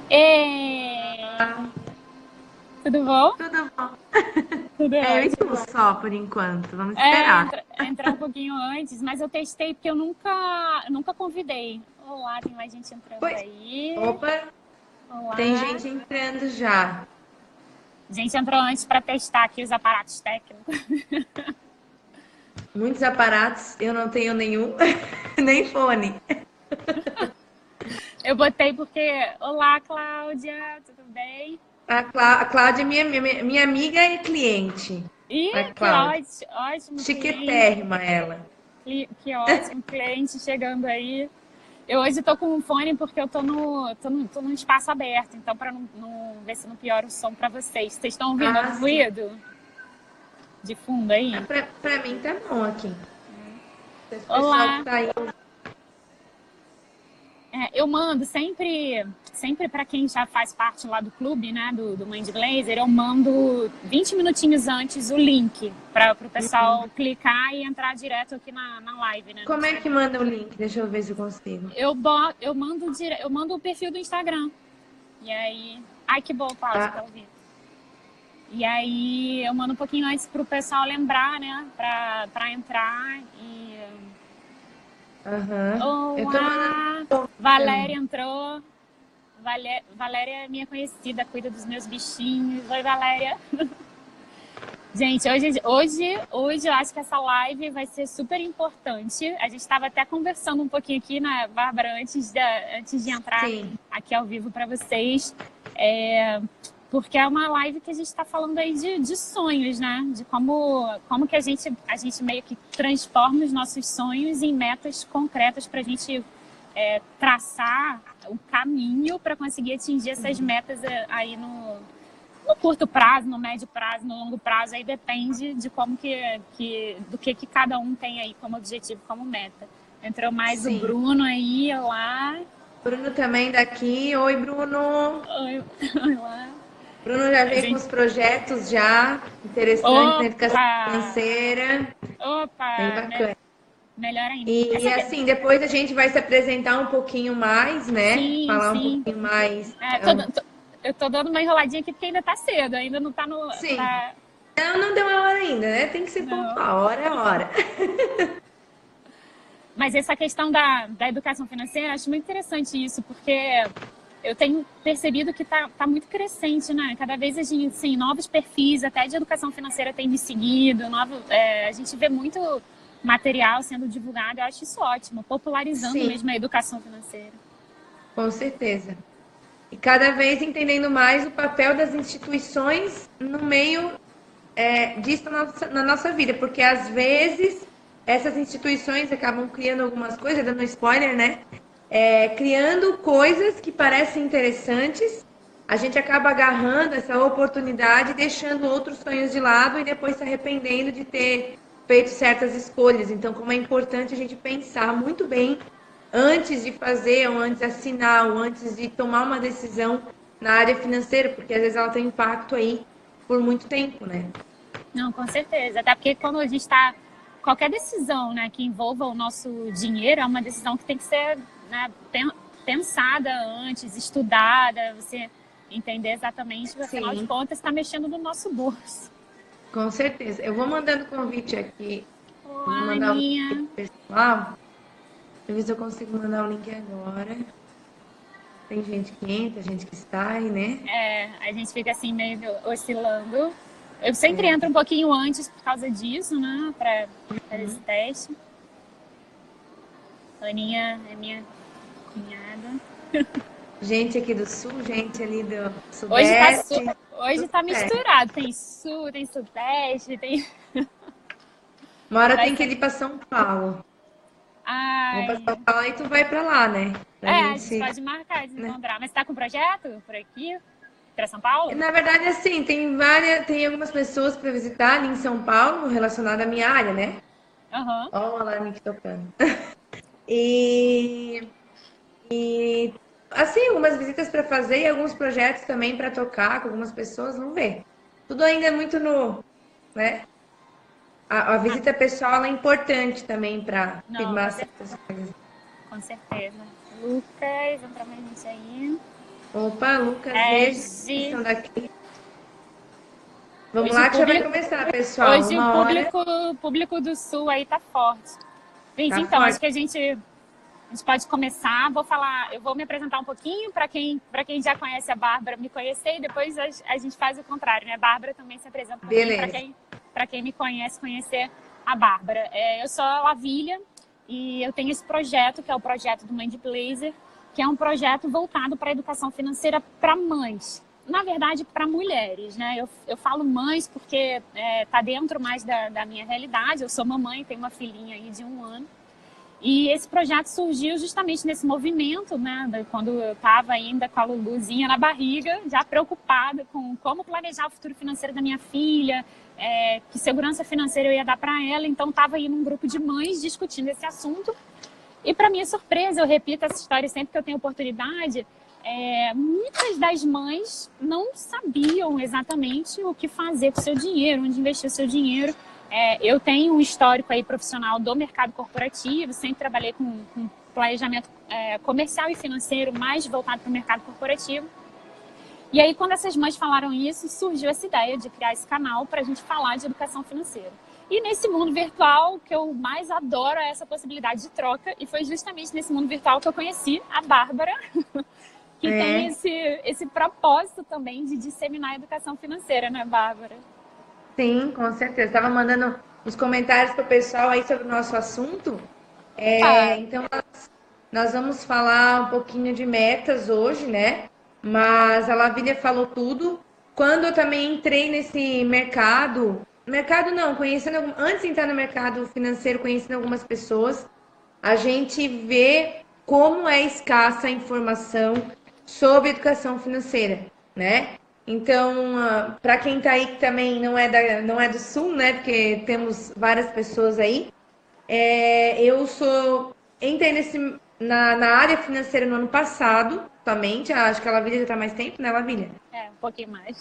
Ê, Ah, tudo bom? tudo bom? Tudo É eu e ótimo. tu só por enquanto. Vamos É, esperar. entrar um pouquinho antes, mas eu testei porque eu nunca convidei. Olá, tem mais gente entrando Pois, aí. opa, tem Olá. gente entrando já. Gente entrou antes para testar aqui os aparatos técnicos. Muitos aparatos, eu não tenho nenhum, nem fone. Eu botei porque. Olá, Cláudia, tudo bem? A Cláudia é minha amiga e cliente. A Ih, que Cláudia. ótimo, ótimo cliente. Chiquetérrima ela. Que ótimo cliente chegando aí. Eu hoje tô com um fone porque eu tô num espaço aberto, então para não ver se não piora o som para vocês. Vocês estão ouvindo Ah, algum sim. ruído de fundo aí? Pra mim tá bom aqui. Esse pessoal que Olá! tá aí. Eu mando sempre para quem já faz parte lá do clube, né, do Mind Blazer, eu mando 20 minutinhos antes o link para o pessoal clicar e entrar direto aqui na live, né, no Como é que Instagram. manda o link? Deixa eu ver se eu consigo. Eu mando o perfil do Instagram. E aí. Ai, que bom, Cláudia, tá Tá? ouvindo. E aí eu mando um pouquinho antes pro pessoal lembrar, né? Pra entrar e. Aham. Eu tô mandando. Olá! Valéria entrou. Valéria é minha conhecida, cuida dos meus bichinhos. Oi, Valéria. Gente, hoje eu acho que essa live vai ser super importante. A gente estava até conversando um pouquinho aqui, né, Bárbara, antes de entrar Sim, aqui ao vivo para vocês. É, porque é uma live que a gente está falando aí de sonhos, né? De como que a gente meio que transforma os nossos sonhos em metas concretas para a gente traçar o caminho para conseguir atingir essas metas aí no curto prazo, no médio prazo, no longo prazo, aí depende de como do que cada um tem aí como objetivo, como meta. Entrou mais o sim. Bruno aí, lá. Bruno também daqui. Oi, Bruno. Oi, lá. Bruno já A veio com gente. os projetos já interessantes na educação Opa! financeira. Bem Opa! bacana. Melhor ainda. E assim, depois a gente vai se apresentar um pouquinho mais, né? Sim, Falar um sim. pouquinho mais. É, eu tô dando uma enroladinha aqui porque ainda tá cedo, ainda não tá no. Sim. Tá, Não, não deu a hora ainda, né? Tem que ser não. pontual, hora é hora. Mas essa questão da educação financeira, acho muito interessante isso, porque eu tenho percebido que tá muito crescente, né? Cada vez a gente, assim, novos perfis, até de educação financeira tem me seguido, a gente vê muito material sendo divulgado, eu acho isso ótimo, popularizando Sim, mesmo a educação financeira. com certeza. E cada vez entendendo mais o papel das instituições no meio disso na nossa vida, porque às vezes essas instituições acabam criando algumas coisas, dando spoiler, né? Criando coisas que parecem interessantes, a gente acaba agarrando essa oportunidade, deixando outros sonhos de lado e depois se arrependendo de ter feito certas escolhas. Então, como é importante a gente pensar muito bem antes de fazer, ou antes de assinar, ou antes de tomar uma decisão na área financeira, porque às vezes ela tem impacto aí por muito tempo, né? Não, com certeza. Até porque quando a gente está. Qualquer decisão, né, que envolva o nosso dinheiro é uma decisão que tem que ser, né, pensada antes, estudada, você entender exatamente, afinal de Sim, contas, está mexendo no nosso bolso. com certeza. Eu vou mandando convite aqui. Vou Olá, mandar o link aqui Aninha. pro pessoal. Deixa eu ver se eu consigo mandar o link agora. Tem gente que entra, gente que sai, né? A gente fica assim meio oscilando. Eu sempre entro um pouquinho antes por causa disso, né, para esse teste. A Aninha é minha cunhada. Gente aqui do sul, gente ali do Hoje tá, sudeste. hoje Tudo tá certo. misturado. Tem sul, tem sudeste, tem. Uma hora Vai tem que ser. ir para São Paulo. Vamos para Ai. São Paulo e tu vai para lá, né? Pra A gente gente se. pode marcar de Né? encontrar. Mas tá com projeto por aqui? Pra São Paulo? Na verdade, assim, tem algumas pessoas para visitar ali em São Paulo relacionada à minha área, né? Aham. Ó, o alarme aqui tocando. E assim, algumas visitas para fazer e alguns projetos também para tocar com algumas pessoas, vamos ver. Tudo ainda é muito no, né? A Ah, visita pessoal é importante também para não, firmar certas coisas. com certeza. Lucas, entra mais gente aí. Opa, Lucas, vejo estão daqui. Vamos lá que já vai começar, pessoal. Hoje o público do Sul aí tá forte. Gente, Tá então, forte. acho que a gente pode começar. Eu vou me apresentar um pouquinho para quem já conhece a Bárbara me conhecer, e depois a gente faz o contrário, né? A Bárbara também se apresenta um pouquinho para quem me conhece, conhecer a Bárbara. Eu sou a Lavília e eu tenho esse projeto, que é o projeto do Mãe de Blazer, que é um projeto voltado para a educação financeira para mães. Na verdade, para mulheres, né? Eu falo mães porque tá dentro mais da minha realidade. Eu sou mamãe, tenho uma filhinha aí de 1 ano. E esse projeto surgiu justamente nesse movimento, né? Quando eu estava ainda com a Luluzinha na barriga, já preocupada com como planejar o futuro financeiro da minha filha, que segurança financeira eu ia dar para ela. Então, estava aí num grupo de mães discutindo esse assunto. E, para minha surpresa, eu repito essa história sempre que eu tenho oportunidade, muitas das mães não sabiam exatamente o que fazer com o seu dinheiro, onde investir o seu dinheiro. Eu tenho um histórico aí profissional do mercado corporativo, sempre trabalhei com planejamento comercial e financeiro, mais voltado para o mercado corporativo. E aí, quando essas mães falaram isso, surgiu essa ideia de criar esse canal para a gente falar de educação financeira. E nesse mundo virtual, que eu mais adoro é essa possibilidade de troca, e foi justamente nesse mundo virtual que eu conheci a Bárbara, que tem esse propósito também de disseminar a educação financeira, né, Bárbara? Sim, com certeza. Estava mandando os comentários para o pessoal aí sobre o nosso assunto. Então, nós vamos falar um pouquinho de metas hoje, né? Mas a Lavília falou tudo. Quando eu também entrei nesse mercado não, antes de entrar no mercado financeiro, conhecendo algumas pessoas, a gente vê como é escassa a informação sobre educação financeira, né? Então, para quem está aí que também não é do Sul, né? Porque temos várias pessoas aí. Entrei na área financeira no ano passado, somente. Acho que a Lavília já está mais tempo, né, Lavília? Um pouquinho mais.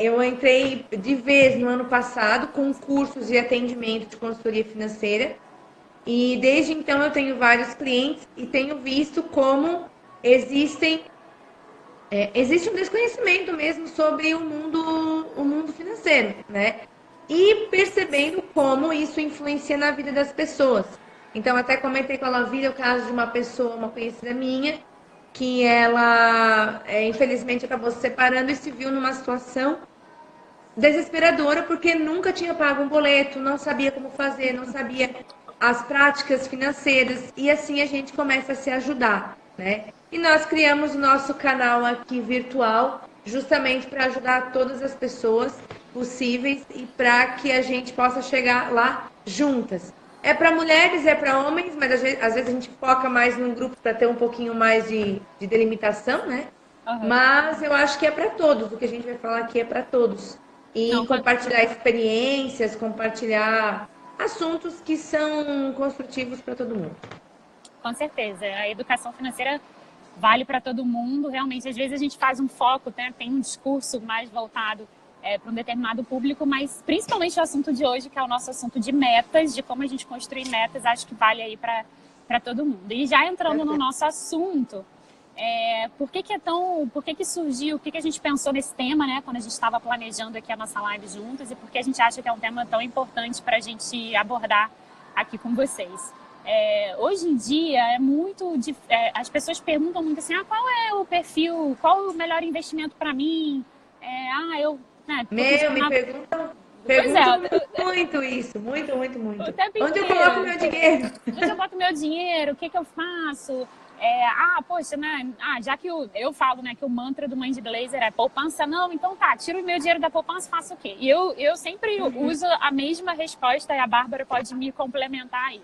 Eu entrei de vez no ano passado com cursos de atendimento de consultoria financeira. E desde então eu tenho vários clientes e tenho visto como existe um desconhecimento mesmo sobre o mundo financeiro, né? E percebendo como isso influencia na vida das pessoas. Então, até comentei com a Lavília o caso de uma pessoa, uma conhecida minha, que ela, infelizmente, acabou se separando e se viu numa situação desesperadora porque nunca tinha pago um boleto, não sabia como fazer, não sabia as práticas financeiras, e assim a gente começa a se ajudar, né? E nós criamos o nosso canal aqui virtual justamente para ajudar todas as pessoas possíveis e para que a gente possa chegar lá juntas. É para mulheres, é para homens, mas às vezes a gente foca mais num grupo para ter um pouquinho mais de delimitação, né? Uhum. Mas eu acho que é para todos, o que a gente vai falar aqui é para todos. E compartilhar experiências, compartilhar assuntos que são construtivos para todo mundo. Com certeza. A educação financeira vale para todo mundo. Realmente, às vezes a gente faz um foco, né? Tem um discurso mais voltado para um determinado público, mas principalmente o assunto de hoje, que é o nosso assunto de metas, de como a gente construir metas, acho que vale aí para todo mundo. E já entrando no nosso assunto, por que surgiu, o que a gente pensou nesse tema, né, quando a gente estava planejando aqui a nossa live juntas, e por que a gente acha que é um tema tão importante para a gente abordar aqui com vocês. Hoje em dia as pessoas perguntam muito assim, qual é o perfil, qual o melhor investimento para mim? Me perguntam muito isso, muito. Onde eu coloco meu dinheiro? Onde eu boto meu dinheiro? O que eu faço? Poxa, né? Já que eu falo, né, que o mantra do Mãe de Blazer é poupança, não, então tá, tiro o meu dinheiro da poupança, faço o quê? E eu sempre uso a mesma resposta, e a Bárbara pode me complementar aí.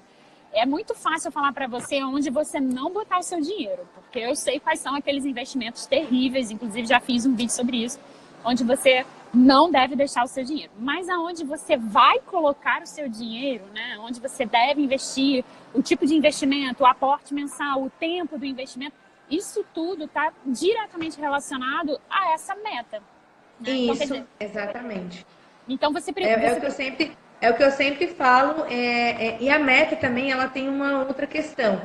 É muito fácil falar para você onde você não botar o seu dinheiro, porque eu sei quais são aqueles investimentos terríveis, inclusive já fiz um vídeo sobre isso, onde você não deve deixar o seu dinheiro. Mas aonde você vai colocar o seu dinheiro, né? Onde você deve investir, o tipo de investimento, o aporte mensal, o tempo do investimento, isso tudo está diretamente relacionado a essa meta. Né? Isso, então, exatamente. Então você É o que eu sempre falo, e a meta também, ela tem uma outra questão.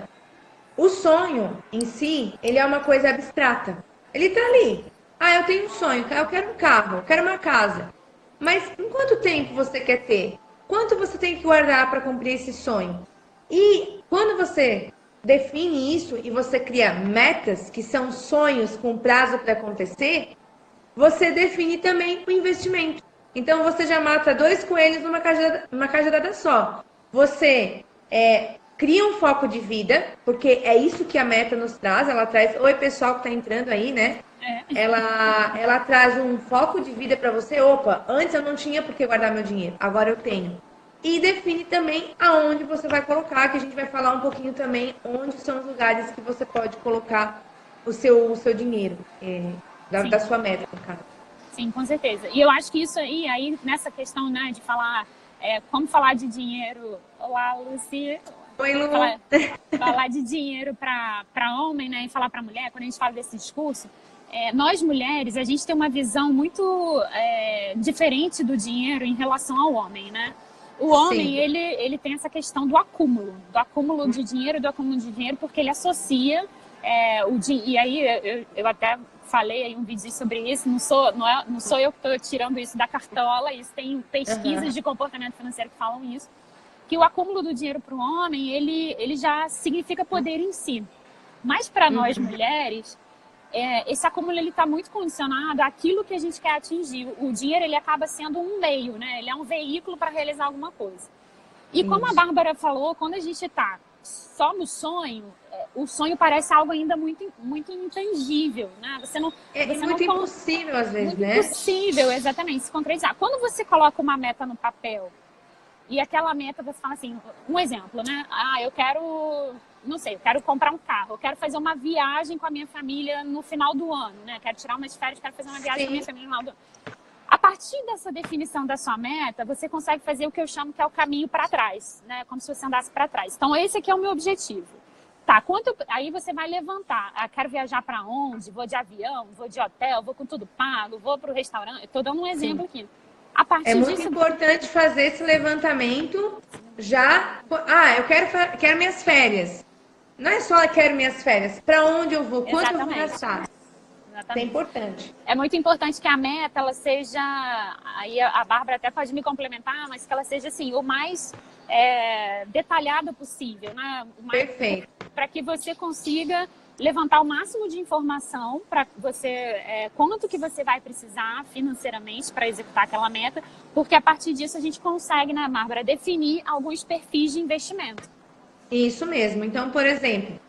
O sonho em si, ele é uma coisa abstrata. Ele tá ali. Ah, eu tenho um sonho, eu quero um carro, eu quero uma casa. Mas em quanto tempo você quer ter? Quanto você tem que guardar para cumprir esse sonho? E quando você define isso e você cria metas, que são sonhos com prazo para acontecer, você define também o investimento. Então você já mata dois coelhos numa cajadada só. Você cria um foco de vida, porque é isso que a meta nos traz. Ela traz. Oi, pessoal que está entrando aí, né? Ela traz um foco de vida para você. Opa, antes eu não tinha por que guardar meu dinheiro, agora eu tenho. E define também aonde você vai colocar, que a gente vai falar um pouquinho também onde são os lugares que você pode colocar o seu dinheiro, da sua meta, no caso. Sim, com certeza. E eu acho que isso aí nessa questão, né, de falar, como falar de dinheiro. Olá, Lucy. Oi, Lu. Falar de dinheiro para homem, né, e falar para mulher, quando a gente fala desse discurso, nós mulheres, a gente tem uma visão muito diferente do dinheiro em relação ao homem, né? O homem, ele tem essa questão do acúmulo de dinheiro, porque ele associa e aí eu até falei aí um vídeo sobre isso, não sou eu que estou tirando isso da cartola, isso tem pesquisas de comportamento financeiro que falam isso, que o acúmulo do dinheiro para o homem, ele já significa poder em si. Mas para nós mulheres, esse acúmulo está muito condicionado àquilo que a gente quer atingir. O dinheiro ele acaba sendo um meio, né? Ele é um veículo para realizar alguma coisa. E como a Bárbara falou, quando a gente está só no sonho, o sonho parece algo ainda muito, muito intangível, né? Você não impossível às vezes, né? Impossível, exatamente, se concretizar. Quando você coloca uma meta no papel e aquela meta, você fala assim, um exemplo, né? Eu quero comprar um carro, eu quero fazer uma viagem com a minha família no final do ano, né? Quero tirar umas férias, quero fazer uma viagem com a minha família no final do ano. A partir dessa definição da sua meta, você consegue fazer o que eu chamo que é o caminho para trás, né? Como se você andasse para trás. Então, esse aqui é o meu objetivo. Tá, aí você vai levantar. Quero viajar para onde? Vou de avião, vou de hotel, vou com tudo pago, vou para o restaurante. Estou dando um exemplo aqui. A partir muito importante fazer esse levantamento já. Eu quero minhas férias. Não é só eu quero minhas férias. Para onde eu vou? Quanto eu vou gastar? Exatamente. É importante. É muito importante que a meta, ela seja... Aí a Bárbara até pode me complementar, mas que ela seja, assim, o mais detalhada possível, né? Perfeito. Para que você consiga levantar o máximo de informação para você, quanto que você vai precisar financeiramente para executar aquela meta, porque a partir disso a gente consegue, né, Bárbara, definir alguns perfis de investimento. Isso mesmo. Então, por exemplo,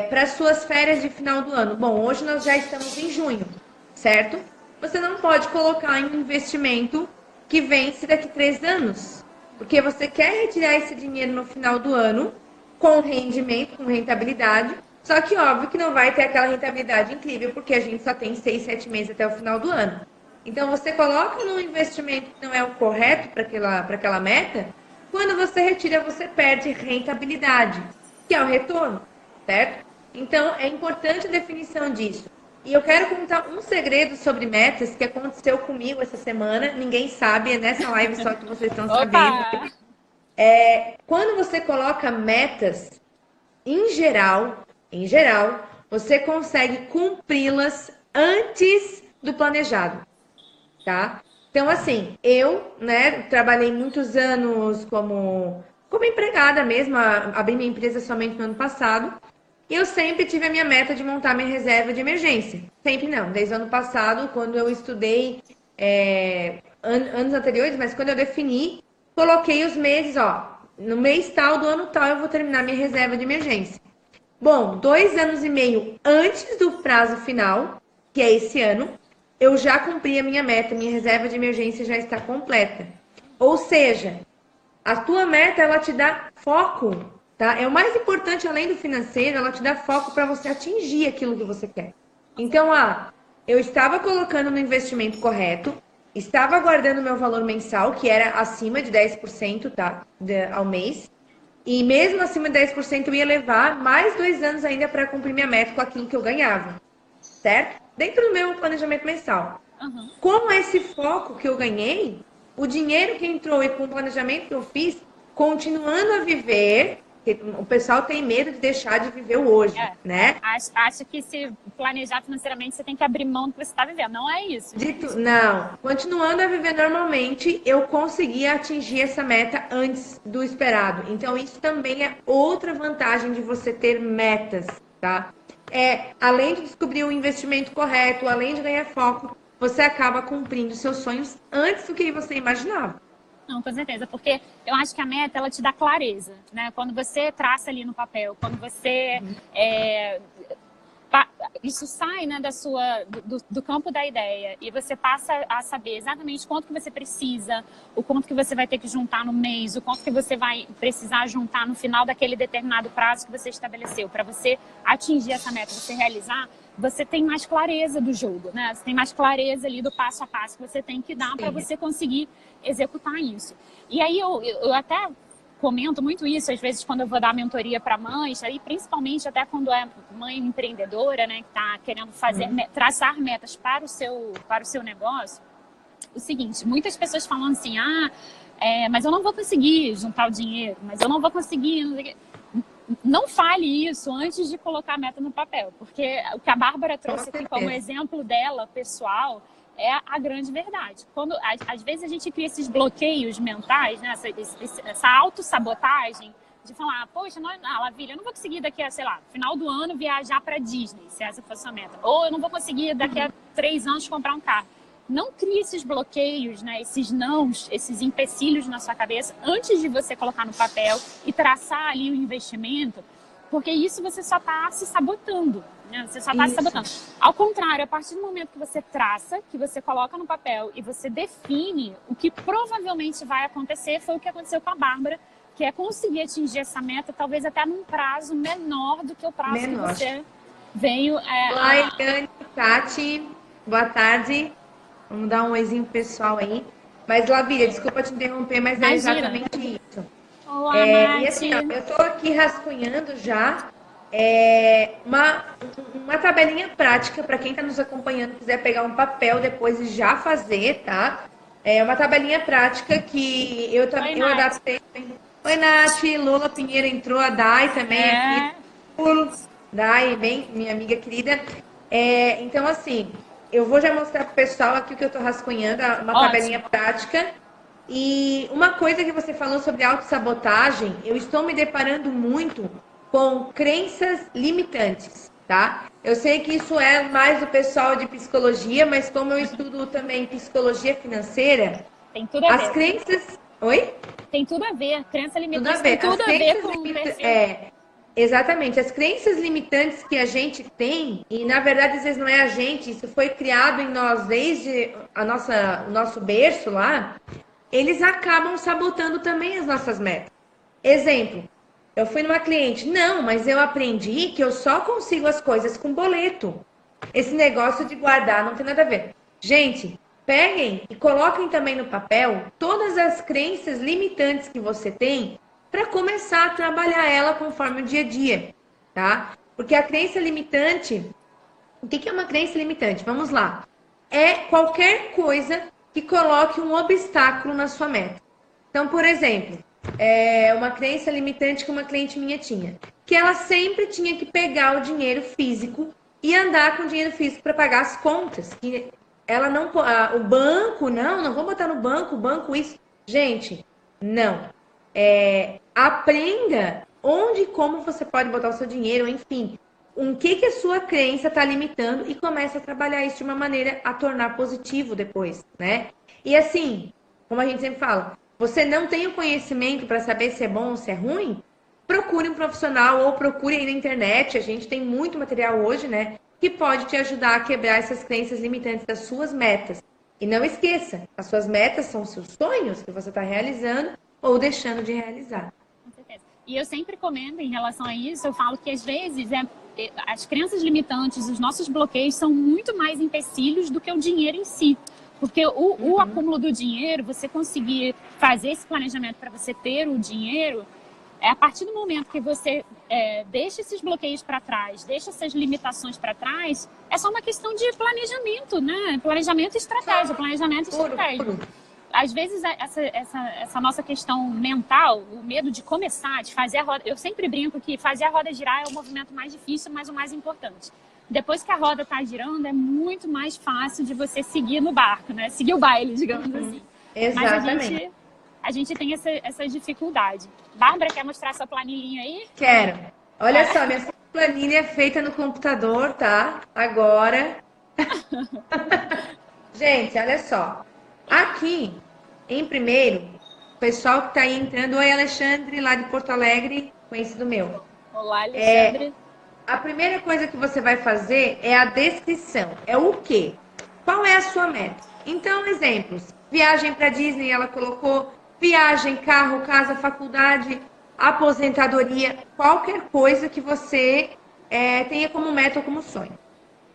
para suas férias de final do ano. Bom, hoje nós já estamos em junho, certo? Você não pode colocar em um investimento que vence daqui 3 anos, porque você quer retirar esse dinheiro no final do ano com rendimento, com rentabilidade, só que óbvio que não vai ter aquela rentabilidade incrível, porque a gente só tem 6, 7 meses até o final do ano. Então, você coloca num investimento que não é o correto para aquela meta, quando você retira, você perde rentabilidade, que é o retorno, certo? Então, é importante a definição disso. E eu quero contar um segredo sobre metas que aconteceu comigo essa semana. Ninguém sabe, é nessa live só que vocês estão sabendo. Quando você coloca metas, em geral, você consegue cumpri-las antes do planejado, tá? Então, assim, eu, né, trabalhei muitos anos como empregada mesmo, abri minha empresa somente no ano passado, e eu sempre tive a minha meta de montar minha reserva de emergência. Sempre não, desde o ano passado, quando eu estudei anos anteriores, mas quando eu defini, coloquei os meses, no mês tal do ano tal eu vou terminar minha reserva de emergência. Bom, 2 anos e meio antes do prazo final, que é esse ano, eu já cumpri a minha meta, minha reserva de emergência já está completa. Ou seja, a tua meta, ela te dá foco, tá? É o mais importante, além do financeiro, ela te dá foco para você atingir aquilo que você quer. Então, eu estava colocando no investimento correto, estava guardando meu valor mensal, que era acima de 10%, tá? Ao mês. E mesmo acima de 10%, eu ia levar mais 2 anos ainda para cumprir minha meta com aquilo que eu ganhava, certo? Dentro do meu planejamento mensal. Uhum. Com esse foco que eu ganhei, o dinheiro que entrou e com o planejamento que eu fiz, continuando a viver, O pessoal tem medo de deixar de viver o hoje, né? Acho que se planejar financeiramente, você tem que abrir mão do que você está vivendo. Não é isso. Não. Continuando a viver normalmente, eu consegui atingir essa meta antes do esperado. Então, isso também é outra vantagem de você ter metas, tá? Além de descobrir o investimento correto, além de ganhar foco, você acaba cumprindo seus sonhos antes do que você imaginava. Não, com certeza, porque eu acho que a meta, ela te dá clareza, né? Quando você traça ali no papel, quando você... isso sai, né, do campo da ideia e você passa a saber exatamente quanto que você precisa, o quanto que você vai ter que juntar no mês, o quanto que você vai precisar juntar no final daquele determinado prazo que você estabeleceu. Para você atingir essa meta, você realizar, você tem mais clareza do jogo, né? Você tem mais clareza ali do passo a passo que você tem que dar para você conseguir executar isso. E aí eu até comento muito isso, às vezes, quando eu vou dar mentoria para mães, aí, principalmente até quando é mãe empreendedora, né, que está querendo fazer, traçar metas para o seu negócio. O seguinte, muitas pessoas falam assim, mas eu não vou conseguir juntar o dinheiro, mas eu não vou conseguir... Não fale isso antes de colocar a meta no papel, porque o que a Bárbara trouxe aqui como exemplo dela, pessoal, é a grande verdade. Quando, às vezes a gente cria esses bloqueios mentais, né? essa autossabotagem de falar, poxa, Lavília, eu não vou conseguir daqui a, sei lá, final do ano viajar para Disney, se essa for a sua meta. Ou eu não vou conseguir daqui a 3 anos comprar um carro. Não crie esses bloqueios, né? Esses nãos, esses empecilhos na sua cabeça antes de você colocar no papel e traçar ali o investimento, porque isso você só está se sabotando. Você só está se sabotando. Ao contrário, a partir do momento que você traça, que você coloca no papel e você define o que provavelmente vai acontecer, foi o que aconteceu com a Bárbara, que é conseguir atingir essa meta, talvez até num prazo menor do que o prazo que você veio... Olá, Eliane, Tati, boa tarde. Vamos dar um oizinho pessoal aí. Mas, Lavília, desculpa te interromper, mas é exatamente isso. Olá, e assim, ó, eu estou aqui rascunhando já uma tabelinha prática para quem está nos acompanhando, quiser pegar um papel depois e já fazer, tá? É uma tabelinha prática que eu adaptei. Oi, Nath, Lula Pinheiro entrou, a Dai também aqui. Dai, bem, minha amiga querida. Então, assim, eu vou já mostrar para o pessoal aqui o que eu estou rascunhando, uma tabelinha prática. E uma coisa que você falou sobre autossabotagem, eu estou me deparando muito com crenças limitantes, tá? Eu sei que isso é mais do pessoal de psicologia, mas como eu estudo também psicologia financeira, tem tudo a ver. As crenças... Oi? Tem tudo a ver. Crença limitante tem tudo a ver com o perfil. Exatamente. As crenças limitantes que a gente tem, e na verdade às vezes não é a gente, isso foi criado em nós desde o nosso berço lá, eles acabam sabotando também as nossas metas. Exemplo, eu fui numa cliente, não, mas eu aprendi que eu só consigo as coisas com boleto. Esse negócio de guardar não tem nada a ver. Gente, peguem e coloquem também no papel todas as crenças limitantes que você tem para começar a trabalhar ela conforme o dia a dia, tá? Porque a crença limitante, o que é uma crença limitante? Vamos lá. É qualquer coisa que coloque um obstáculo na sua meta. Então, por exemplo, uma crença limitante que uma cliente minha tinha, que ela sempre tinha que pegar o dinheiro físico e andar com o dinheiro físico para pagar as contas. Que ela não, o banco, não vou botar no banco, o banco isso. Gente, não. Aprenda onde e como você pode botar o seu dinheiro, enfim. O que a sua crença está limitando e comece a trabalhar isso de uma maneira a tornar positivo depois, né? E assim, como a gente sempre fala, você não tem o conhecimento para saber se é bom ou se é ruim? Procure um profissional ou procure aí na internet. A gente tem muito material hoje, né? Que pode te ajudar a quebrar essas crenças limitantes das suas metas. E não esqueça, as suas metas são os seus sonhos que você está realizando ou deixando de realizar. Com certeza. E eu sempre comento em relação a isso, eu falo que às vezes as crenças limitantes, os nossos bloqueios são muito mais empecilhos do que o dinheiro em si. Porque o acúmulo do dinheiro, você conseguir fazer esse planejamento para você ter o dinheiro, a partir do momento que você deixa esses bloqueios para trás, deixa essas limitações para trás, é só uma questão de planejamento, né? Planejamento e estratégia, planejamento e estratégia. às vezes, essa nossa questão mental, o medo de começar, de fazer a roda... Eu sempre brinco que fazer a roda girar é o movimento mais difícil, mas o mais importante. Depois que a roda está girando, é muito mais fácil de você seguir no barco, né? Seguir o baile, digamos assim. Exatamente. Mas a gente tem essa dificuldade. Bárbara, quer mostrar sua planilhinha aí? Quero. Olha só, minha planilha é feita no computador, tá? Agora. Gente, olha só. Aqui, em primeiro, o pessoal que tá aí entrando. Oi, Alexandre, lá de Porto Alegre, conhecido meu. Olá, Alexandre. A primeira coisa que você vai fazer é a descrição. É o quê? Qual é a sua meta? Então, exemplos. Viagem para Disney, ela colocou viagem, carro, casa, faculdade, aposentadoria, qualquer coisa que você tenha como meta ou como sonho.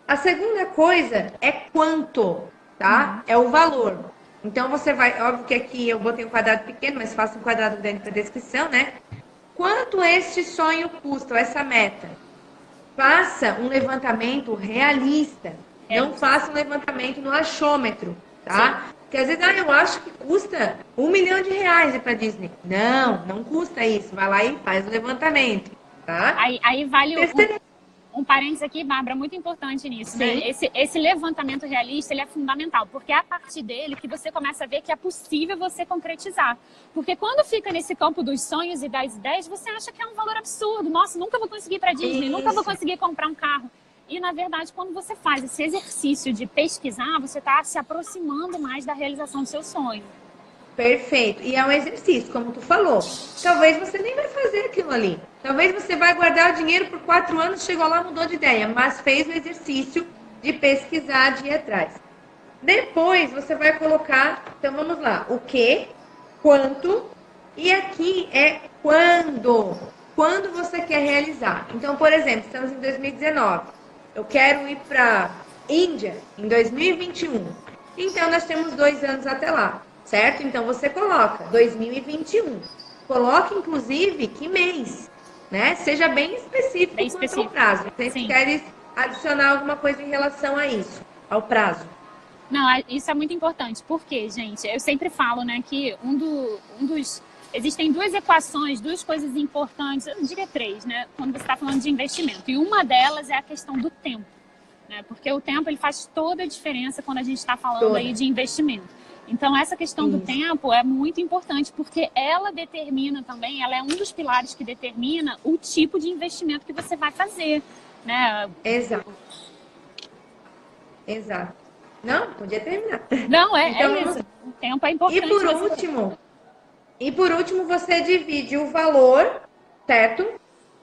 A segunda coisa é quanto, tá? É o valor. Então, você vai... Óbvio que aqui eu botei um quadrado pequeno, mas faça um quadrado grande para descrição, né? Quanto este sonho custa, ou essa meta? Faça um levantamento realista. Não faça um levantamento no achômetro, tá? Sim. Porque às vezes, eu acho que custa R$1 milhão ir para Disney. Não, não custa isso. Vai lá e faz o levantamento, tá? Aí vale um parênteses aqui, Bárbara, muito importante nisso, né? Esse levantamento realista, ele é fundamental, porque é a partir dele que você começa a ver que é possível você concretizar. Porque quando fica nesse campo dos sonhos e das ideias, você acha que é um valor absurdo. Nossa, nunca vou conseguir ir para Disney, nunca vou conseguir comprar um carro. E, na verdade, quando você faz esse exercício de pesquisar, você está se aproximando mais da realização do seu sonho. Perfeito. E é um exercício, como tu falou. Talvez você nem vai fazer aquilo ali. Talvez você vai guardar o dinheiro por 4 anos, chegou lá, mudou de ideia, mas fez o exercício de pesquisar, de ir atrás. Depois você vai colocar, então vamos lá, o que, quanto, e aqui é quando. Quando você quer realizar. Então, por exemplo, estamos em 2019. Eu quero ir para Índia em 2021. Então, nós temos 2 anos até lá. Certo? Então, você coloca 2021. Coloque, inclusive, que mês, né? Seja bem específico quanto ao prazo. Vocês querem adicionar alguma coisa em relação a isso, ao prazo? Não, isso é muito importante. Porque, gente, eu sempre falo, né, que existem 2 equações, 2 coisas importantes, eu diria 3, né, quando você está falando de investimento. E uma delas é a questão do tempo, né? Porque o tempo, ele faz toda a diferença quando a gente está falando aí de investimento. Então, essa questão do tempo é muito importante, porque ela determina também, ela é um dos pilares que determina o tipo de investimento que você vai fazer, né? Exato. Não, podia terminar. Não, então, isso. O tempo é importante. E por último, você divide o valor, certo?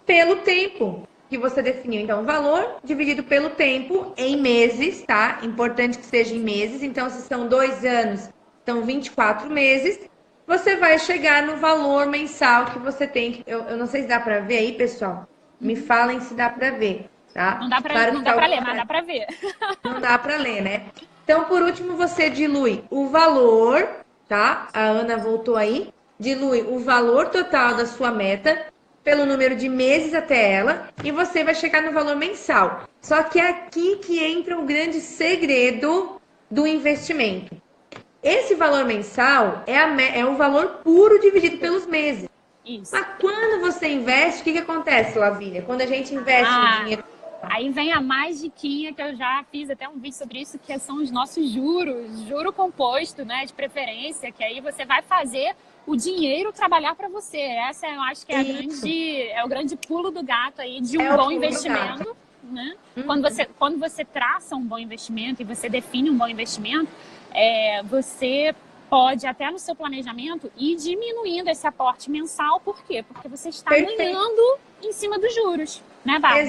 Pelo tempo que você definiu. Então, o valor dividido pelo tempo em meses, tá? Importante que seja em meses. Então, se são 2 anos, são 24 meses. Você vai chegar no valor mensal que você tem. Eu não sei se dá para ver aí, pessoal. Me falem se dá para ver, tá? Não dá para ler, mas dá para ver. Não dá para ler, né? Então, por último, você dilui o valor, tá? A Ana voltou aí. Dilui o valor total da sua meta pelo número de meses até ela, e você vai chegar no valor mensal. Só que é aqui que entra o grande segredo do investimento. Esse valor mensal é o valor puro dividido pelos meses. Isso. Mas quando você investe, o que acontece, Lavínia? Quando a gente investe o dinheiro... Aí vem a magiquinha, que eu já fiz até um vídeo sobre isso, que são os nossos juros, juro composto, né, de preferência, que aí você vai fazer o dinheiro trabalhar para você. Essa eu acho que é o grande pulo do gato aí de um bom investimento, né? Quando você traça um bom investimento e você define um bom investimento, você pode até no seu planejamento ir diminuindo esse aporte mensal. Por quê? Porque você está ganhando em cima dos juros, né, Bárbara?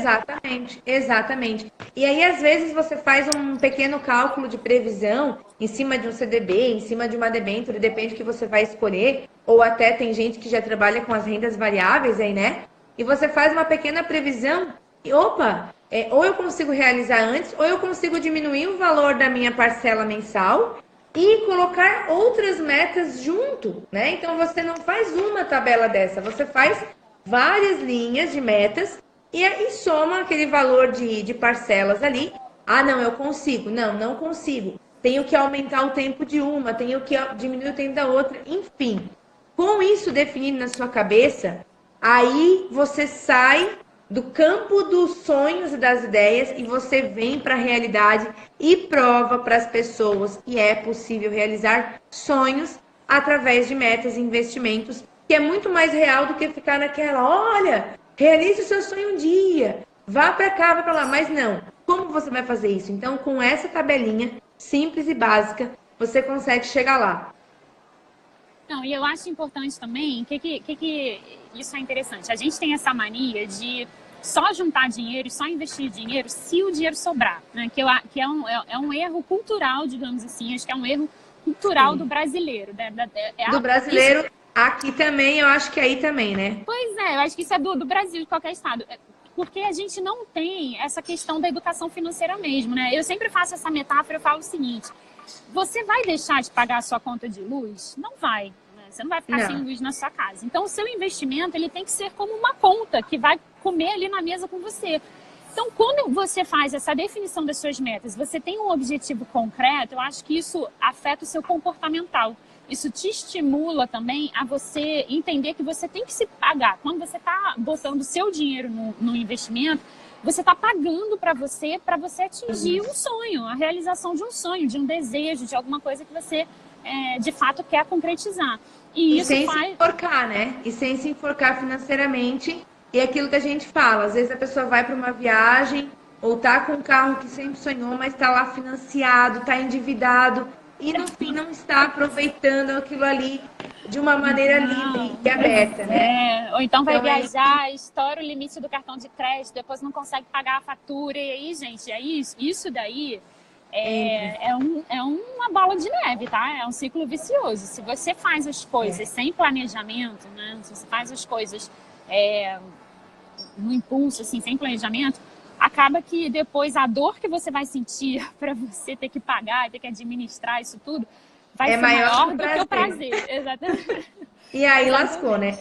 Exatamente. E aí, às vezes, você faz um pequeno cálculo de previsão em cima de um CDB, em cima de uma debênture, depende do que você vai escolher, ou até tem gente que já trabalha com as rendas variáveis aí, né? E você faz uma pequena previsão e, ou eu consigo realizar antes, ou eu consigo diminuir o valor da minha parcela mensal e colocar outras metas junto, né? Então, você não faz uma tabela dessa, você faz várias linhas de metas e aí soma aquele valor de parcelas ali. Ah, não, eu consigo. Não consigo. tenho que aumentar o tempo de uma, tenho que diminuir o tempo da outra, enfim. Com isso definido na sua cabeça, aí você sai do campo dos sonhos e das ideias e você vem para a realidade e prova para as pessoas que é possível realizar sonhos através de metas e investimentos, que é muito mais real do que ficar naquela, olha, realize o seu sonho um dia, vá para cá, vá para lá, mas não. Como você vai fazer isso? Então, com essa tabelinha simples e básica, você consegue chegar lá. Não, e eu acho importante também, que isso é interessante. A gente tem essa mania de só juntar dinheiro e só investir dinheiro se o dinheiro sobrar, né? Que é um erro cultural, digamos assim, acho que é um erro cultural do brasileiro. Do brasileiro, aqui também, eu acho que aí também, né? Pois é, eu acho que isso é do Brasil, de qualquer estado. Porque a gente não tem essa questão da educação financeira mesmo, né? Eu sempre faço essa metáfora, eu falo o seguinte, você vai deixar de pagar a sua conta de luz? Não vai. Né? Você não vai ficar sem luz na sua casa. Então, o seu investimento ele tem que ser como uma conta que vai comer ali na mesa com você. Então, quando você faz essa definição das suas metas, você tem um objetivo concreto, eu acho que isso afeta o seu comportamental. Isso te estimula também a você entender que você tem que se pagar. Quando você está botando o seu dinheiro no investimento, você está pagando para você atingir um sonho, a realização de um sonho, de um desejo, de alguma coisa que você de fato quer concretizar. E isso sem se enforcar, né? E sem se enforcar financeiramente. E aquilo que a gente fala, às vezes a pessoa vai para uma viagem ou tá com um carro que sempre sonhou, mas está lá financiado, está endividado e no fim não está aproveitando aquilo ali de uma maneira livre e aberta, né? Ou então vai viajar, estoura o limite do cartão de crédito, depois não consegue pagar a fatura. E aí, gente, isso daí é uma bola de neve, tá? É um ciclo vicioso. Se você faz as coisas sem planejamento, né? Se você faz as coisas no impulso, assim, sem planejamento, acaba que depois a dor que você vai sentir para você ter que pagar, ter que administrar isso tudo, vai ser maior do que o prazer. Exatamente. E aí lascou, né?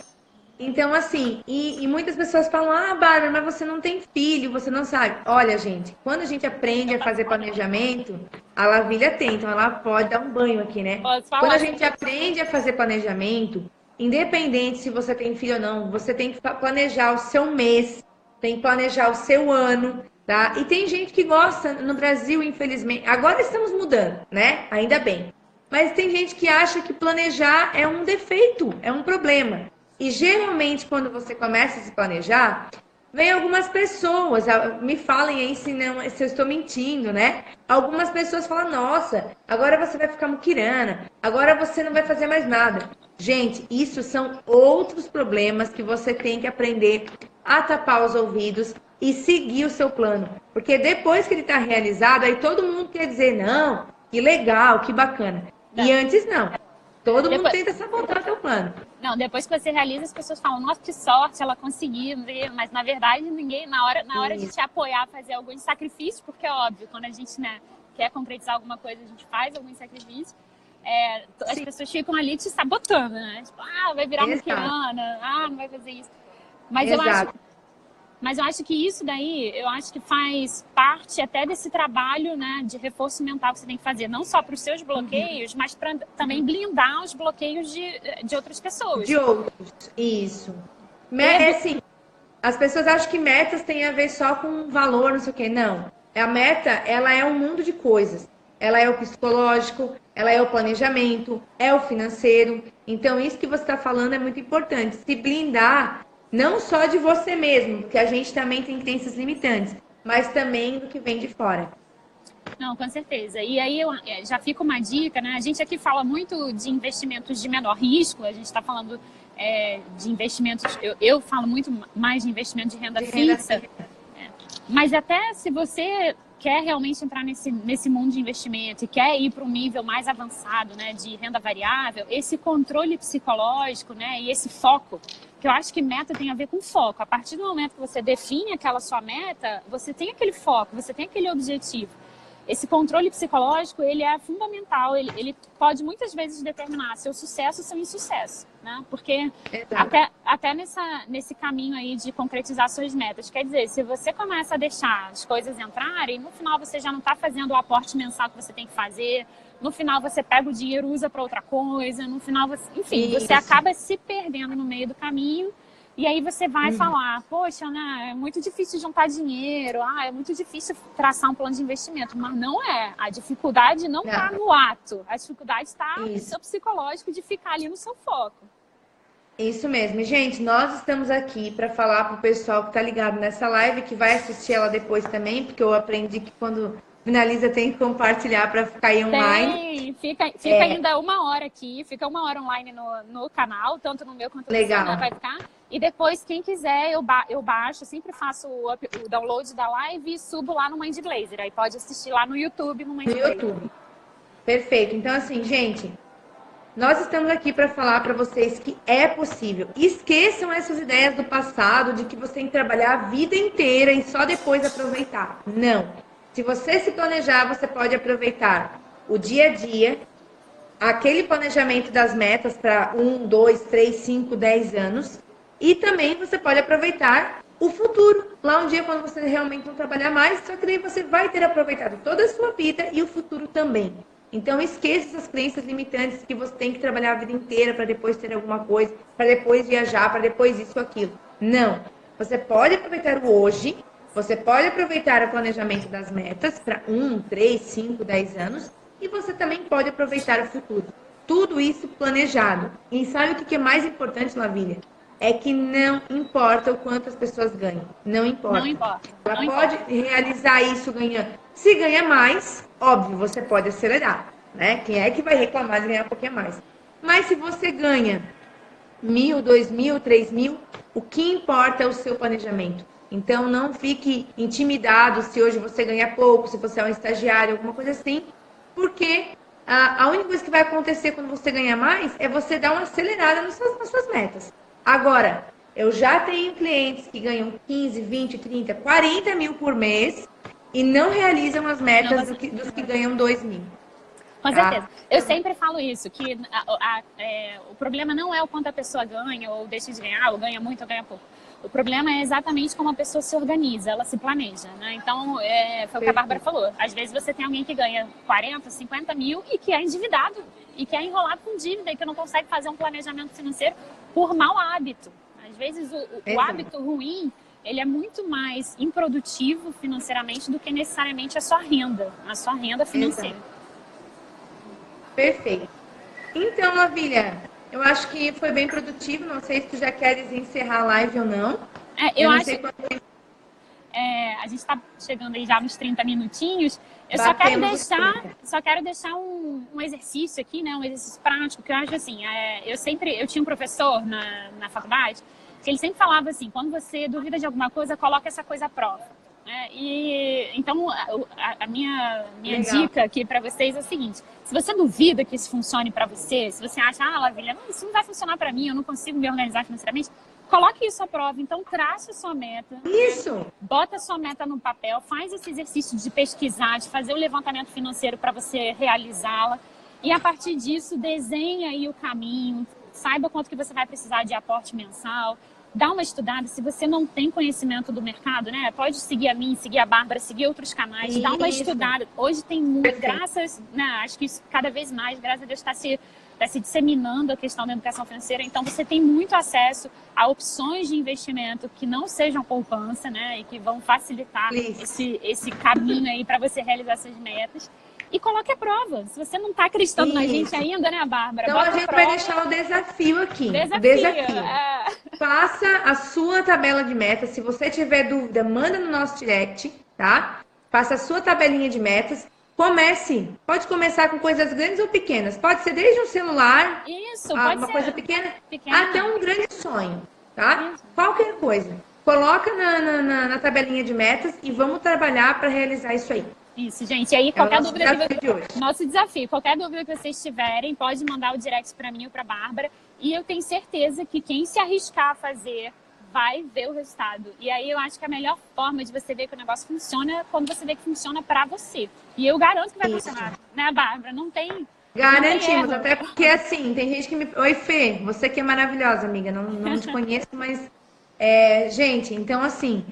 Então, assim, e muitas pessoas falam, Bárbara, mas você não tem filho, você não sabe. Olha, gente, quando a gente aprende a fazer planejamento, a Lavília tem, então ela pode dar um banho aqui, né? Quando a gente aprende a fazer planejamento, independente se você tem filho ou não, você tem que planejar o seu mês, tem que planejar o seu ano, tá? E tem gente que gosta, no Brasil, infelizmente, agora estamos mudando, né? Ainda bem. Mas tem gente que acha que planejar é um defeito, é um problema. E geralmente, quando você começa a se planejar, vem algumas pessoas, me falem aí se eu estou mentindo, né? Algumas pessoas falam, nossa, agora você vai ficar muquirana, agora você não vai fazer mais nada. Gente, isso são outros problemas que você tem que aprender a tapar os ouvidos e seguir o seu plano. Porque depois que ele está realizado, aí todo mundo quer dizer, não, que legal, que bacana. E antes não. Todo mundo tenta sabotar o seu plano. Não, depois que você realiza, as pessoas falam, nossa, que sorte, ela conseguiu. Mas, na verdade, ninguém, na hora de te apoiar, a fazer alguns sacrifícios, porque é óbvio, quando a gente quer concretizar alguma coisa, a gente faz alguns sacrifícios, as pessoas ficam ali te sabotando, né? Tipo, vai virar muquirana, não vai fazer isso. Mas eu acho que isso daí, eu acho que faz parte até desse trabalho, né, de reforço mental que você tem que fazer, não só para os seus bloqueios, mas para também blindar os bloqueios de outras pessoas. De outros, isso. Assim, as pessoas acham que metas têm a ver só com valor, não sei o quê. Não. A meta, ela é um mundo de coisas. Ela é o psicológico, ela é o planejamento, é o financeiro. Então, isso que você está falando é muito importante. Se blindar não só de você mesmo, porque a gente também tem crenças limitantes, mas também do que vem de fora. Não, com certeza. E aí já fica uma dica, né? A gente aqui fala muito de investimentos de menor risco, a gente está falando de investimentos, eu falo muito mais de investimento de renda fixa. Mas até se você quer realmente entrar nesse mundo de investimento e quer ir para um nível mais avançado, né, de renda variável, esse controle psicológico, né, e esse foco, que eu acho que meta tem a ver com foco. A partir do momento que você define aquela sua meta, você tem aquele foco, você tem aquele objetivo. Esse controle psicológico, ele é fundamental, ele pode muitas vezes determinar seu sucesso ou seu insucesso, né? Porque até nesse caminho aí de concretizar suas metas. Quer dizer, se você começa a deixar as coisas entrarem, no final você já não está fazendo o aporte mensal que você tem que fazer, no final você pega o dinheiro e usa para outra coisa, no final você, enfim, você acaba se perdendo no meio do caminho. E aí você vai falar, poxa, né, é muito difícil juntar dinheiro, é muito difícil traçar um plano de investimento. Mas não é. A dificuldade não está no ato. A dificuldade está no seu psicológico de ficar ali no seu foco. Isso mesmo. Gente, nós estamos aqui para falar para o pessoal que está ligado nessa live, que vai assistir ela depois também, porque eu aprendi que quando finaliza tem que compartilhar para ficar aí online. Fica ainda 1 hora aqui, fica 1 hora online no canal, tanto no meu quanto no seu, né, vai ficar. E depois, quem quiser, eu baixo, sempre faço o download da live e subo lá no Mind Blazer. Aí pode assistir lá no YouTube, no Mind Blazer. YouTube. Perfeito. Então, assim, gente, nós estamos aqui para falar para vocês que é possível. Esqueçam essas ideias do passado, de que você tem que trabalhar a vida inteira e só depois aproveitar. Não. Se você se planejar, você pode aproveitar o dia a dia, aquele planejamento das metas para 1, 2, 3, 5, 10 anos. E também você pode aproveitar o futuro, lá um dia quando você realmente não trabalhar mais, só que daí você vai ter aproveitado toda a sua vida e o futuro também. Então esqueça essas crenças limitantes que você tem que trabalhar a vida inteira para depois ter alguma coisa, para depois viajar, para depois isso ou aquilo. Não. Você pode aproveitar o hoje, você pode aproveitar o planejamento das metas para 1, 3, 5, 10 anos e você também pode aproveitar o futuro. Tudo isso planejado. E sabe o que é mais importante, Lavínia? É que não importa o quanto as pessoas ganham. Não importa. Não importa. Ela pode realizar isso ganhando. Se ganha mais, óbvio, você pode acelerar, né? Quem é que vai reclamar de ganhar um pouquinho mais? Mas se você ganha 1.000, 2.000, 3.000, o que importa é o seu planejamento. Então, não fique intimidado se hoje você ganha pouco, se você é um estagiário, alguma coisa assim, porque a única coisa que vai acontecer quando você ganhar mais é você dar uma acelerada nas suas metas. Agora, eu já tenho clientes que ganham 15, 20, 30, 40 mil por mês e não realizam as metas dos que ganham 2.000. Com certeza. Eu sempre falo isso, que o problema não é o quanto a pessoa ganha ou deixa de ganhar, ou ganha muito ou ganha pouco. O problema é exatamente como a pessoa se organiza, ela se planeja, né? Então, foi o que a Bárbara falou. Às vezes você tem alguém que ganha 40, 50 mil e que é endividado, e que é enrolado com dívida e que não consegue fazer um planejamento financeiro por mau hábito. Às vezes o hábito ruim, ele é muito mais improdutivo financeiramente do que necessariamente a sua renda financeira. Exato. Perfeito. Então, Lavínia, eu acho que foi bem produtivo. Não sei se tu já queres encerrar a live ou não. Eu acho que a gente está chegando aí já nos 30 minutinhos. Eu só quero deixar um exercício aqui, né? Um exercício prático, que eu acho assim, eu tinha um professor na faculdade, que ele sempre falava assim, quando você duvida de alguma coisa, coloca essa coisa à prova. Então, a minha dica aqui para vocês é o seguinte: se você duvida que isso funcione para você, se você acha, Lavínia, isso não vai funcionar para mim, eu não consigo me organizar financeiramente, coloque isso à prova. Então, trace a sua meta. Isso! Bota a sua meta no papel, faz esse exercício de pesquisar, de fazer o levantamento financeiro para você realizá-la. E, a partir disso, desenha aí o caminho, saiba quanto que você vai precisar de aporte mensal. Dá uma estudada, se você não tem conhecimento do mercado, né? Pode seguir a mim, seguir a Bárbara, seguir outros canais, dá uma estudada. Hoje tem muito, graças, né? Acho que isso cada vez mais, graças a Deus, está se disseminando a questão da educação financeira. Então, você tem muito acesso a opções de investimento que não sejam poupança, né? E que vão facilitar esse caminho aí para você realizar essas metas. E coloque a prova. Se você não está acreditando na gente ainda, né, Bárbara? Então, a gente vai deixar o desafio aqui. Desafio. Faça a sua tabela de metas. Se você tiver dúvida, manda no nosso direct, tá? Faça a sua tabelinha de metas. Comece. Pode começar com coisas grandes ou pequenas. Pode ser desde um celular, uma coisa pequena, até um grande sonho, tá? Isso. Qualquer coisa. Coloca na tabelinha de metas e vamos trabalhar para realizar isso aí. Isso, gente. E aí, qualquer dúvida nosso desafio, qualquer dúvida que vocês tiverem, pode mandar o direct para mim ou para a Bárbara. E eu tenho certeza que quem se arriscar a fazer vai ver o resultado. E aí eu acho que a melhor forma de você ver que o negócio funciona é quando você vê que funciona para você. E eu garanto que vai funcionar, né, Bárbara? Não tem Garantimos, até porque assim, tem gente que me. Oi, Fê, você que é maravilhosa, amiga. Não te conheço, mas. Gente, então assim,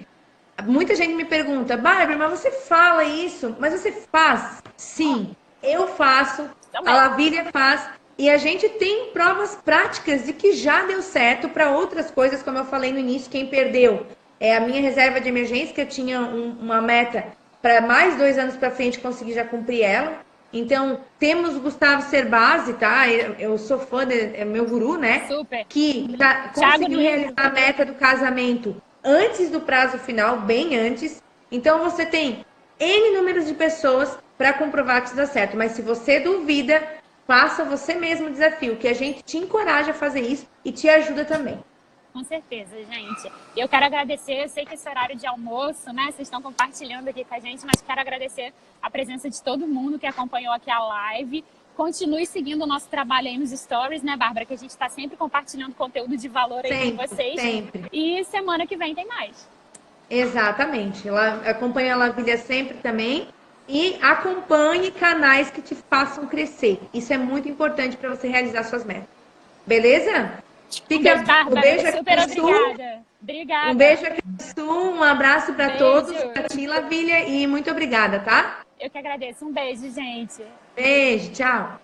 muita gente me pergunta, Bárbara, mas você fala isso, mas você faz? Sim, eu faço, Também. a Lavília faz, e a gente tem provas práticas de que já deu certo para outras coisas, como eu falei no início, quem perdeu a minha reserva de emergência, que eu tinha uma meta para mais 2 anos para frente conseguir já cumprir ela. Então, temos o Gustavo Cerbasi, tá? Eu sou fã, é meu guru, né? Super. Que conseguiu realizar a meta do casamento antes do prazo final, bem antes. Então, você tem N números de pessoas para comprovar que isso dá certo. Mas se você duvida, faça você mesmo o desafio, que a gente te encoraja a fazer isso e te ajuda também. Com certeza, gente. Eu quero agradecer, eu sei que esse horário de almoço, né, vocês estão compartilhando aqui com a gente, mas quero agradecer a presença de todo mundo que acompanhou aqui a live. Continue seguindo o nosso trabalho aí nos stories, né, Bárbara, que a gente está sempre compartilhando conteúdo de valor aí com vocês. Sempre. E semana que vem tem mais. Exatamente. Acompanhe a Lavília sempre também e acompanhe canais que te façam crescer. Isso é muito importante para você realizar suas metas. Beleza? Fica um beijo aqui super obrigada. Obrigada. Um beijo aqui do Sul, um abraço para todos, para ti, Lavília, e muito obrigada, tá? Eu que agradeço. Um beijo, gente. Beijo, tchau.